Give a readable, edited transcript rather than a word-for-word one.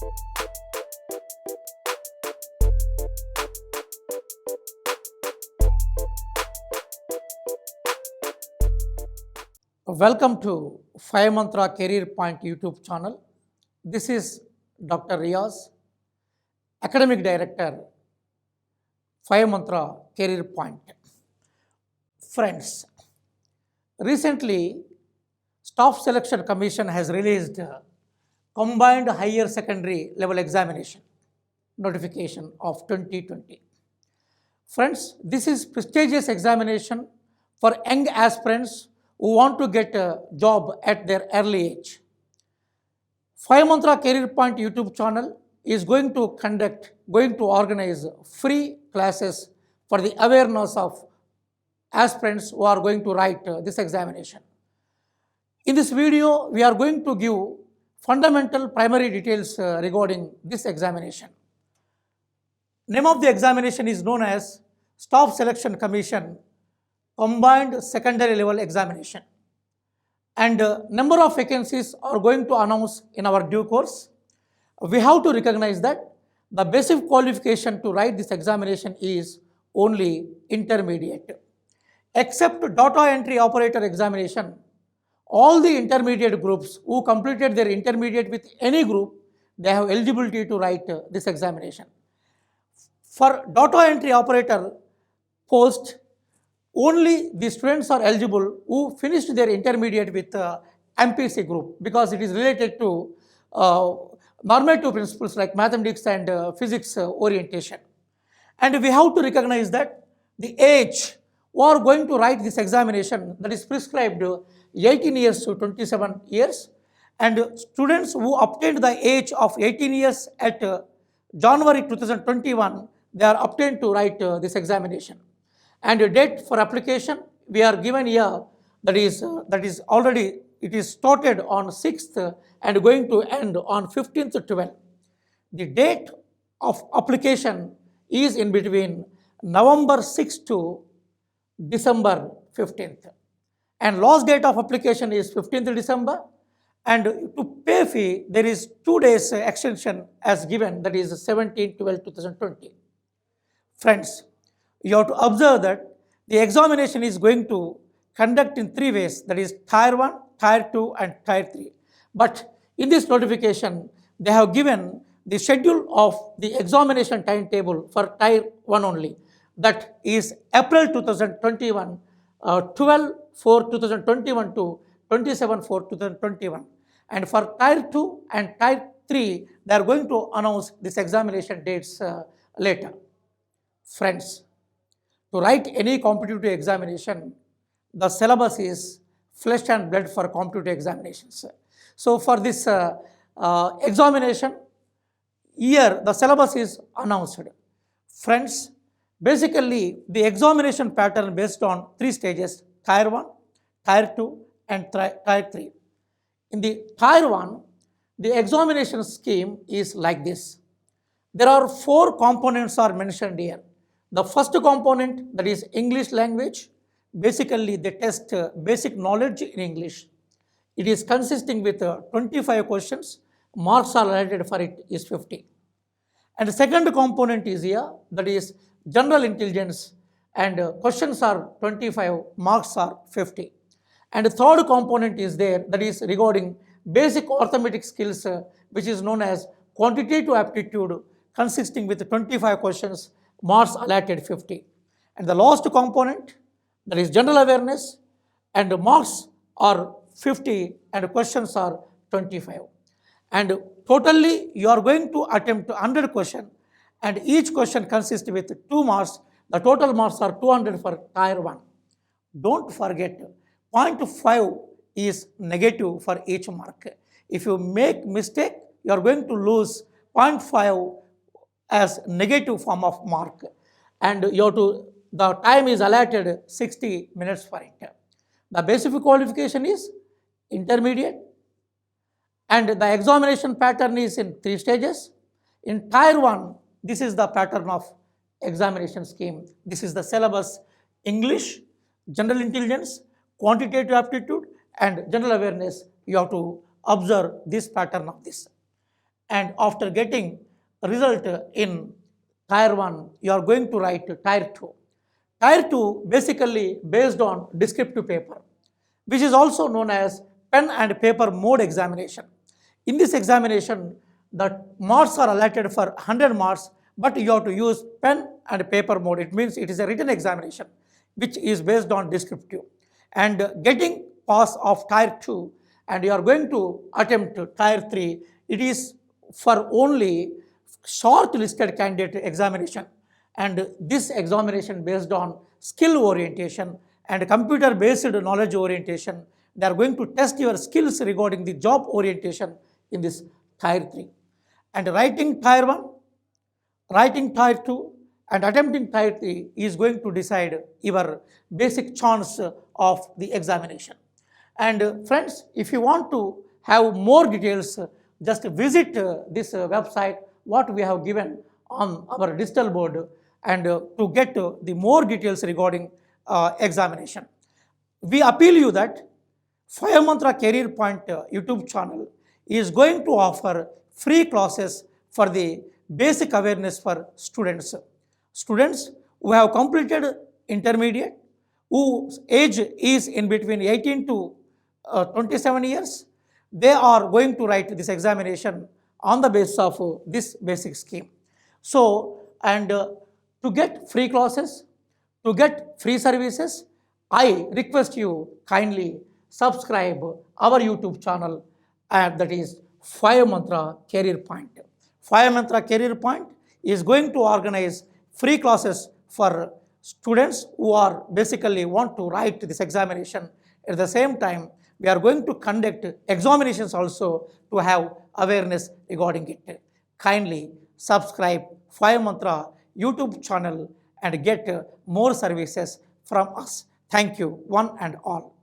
Welcome to 5 Mantra Career Point YouTube channel. This is Dr. Riaz, Academic Director, 5 Mantra Career Point. Friends, recently, Staff Selection Commission has released Combined Higher Secondary Level Examination notification of 2020. Friends, this is prestigious examination for young aspirants who want to get a job at their early age. 5 Mantra Career Point YouTube channel is going to organize free classes for the awareness of aspirants who are going to write this examination. In this video, we are going to give fundamental primary details regarding this examination. Name of the examination is known as Staff Selection Commission Combined Secondary Level Examination. And number of vacancies are going to announce in our due course. We have to recognize that the basic qualification to write this examination is only intermediate. Except data entry operator examination, all the intermediate groups who completed their intermediate with any group, they have eligibility to write this examination. For data entry operator post, only the students are eligible who finished their intermediate with MPC group because it is related to normative principles like mathematics and physics orientation. And we have to recognize that the age who are going to write this examination, that is prescribed 18 years to 27 years, and students who obtained the age of 18 years at January 2021, they are obtained to write this examination. And the date for application we are given here, that is already, it is started on 6th and going to end on 15th to 12th. The date of application is in between November 6th to December 15th. And last date of application is 15th December. And to pay fee, there is 2 days extension as given, that is 17/12/2020. Friends, you have to observe that the examination is going to conduct in 3 ways, that is Tier 1, Tier 2 and Tier 3. But in this notification, they have given the schedule of the examination timetable for Tier 1 only. That is April 2021, 12/4/2021 to 27/4/2021. And for Tier 2 and Tier 3, they are going to announce this examination dates later. Friends, to write any competitive examination, the syllabus is flesh and blood for competitive examinations. So for this examination, here the syllabus is announced. Friends, basically the examination pattern based on 3 stages, Tier 1, Tier 2 and Tier 3. In the Tier 1, the examination scheme is like this. There are 4 components are mentioned here. The first component, that is English language. Basically, they test basic knowledge in English. It is consisting with 25 questions. Marks are allotted for it is 50. And the second component is here, that is general intelligence, and questions are 25, marks are 50. And the third component is there, that is regarding basic arithmetic skills, which is known as quantitative aptitude, consisting with 25 questions, marks allotted 50. And the last component, that is general awareness, and the marks are 50 and questions are 25. And totally you are going to attempt 100 questions, and each question consists with 2 marks. The total marks are 200 for Tier 1. Don't forget, 0.5 is negative for each mark. If you make mistake, you are going to lose 0.5 as negative form of mark, and the time is allotted 60 minutes for it. The basic qualification is intermediate, and the examination pattern is in 3 stages. In Tier 1, this is the pattern of examination scheme. This is the syllabus: English, general intelligence, quantitative aptitude and general awareness. You have to observe this pattern of this. and after getting result in tier 1, you are going to write tier 2. Tier 2 basically based on descriptive paper, which is also known as pen and paper mode examination. In this examination, the marks are allotted for 100 marks, but you have to use pen and paper mode. It means it is a written examination, which is based on descriptive. And getting pass of tier 2, and you are going to attempt tier 3, it is for only short-listed candidate examination. And this examination based on skill orientation and computer-based knowledge orientation, they are going to test your skills regarding the job orientation in this tier 3. And writing tier 1, writing tier 2 and attempting tier 3 is going to decide your basic chance of the examination. And friends, if you want to have more details, just visit this website what we have given on our digital board, and to get the more details regarding examination. We appeal you that Fire Mantra Career Point YouTube channel is going to offer free classes for the basic awareness for students. Students who have completed intermediate, whose age is in between 18 to 27 years, they are going to write this examination on the basis of this basic scheme. So, and to get free classes, to get free services, I request you kindly subscribe our YouTube channel, and that is Fire Mantra Career Point. Fire Mantra Career Point is going to organize free classes for students who are basically want to write this examination. At the same time, we are going to conduct examinations also to have awareness regarding it. Kindly subscribe Fire Mantra YouTube channel and get more services from us. Thank you, one and all.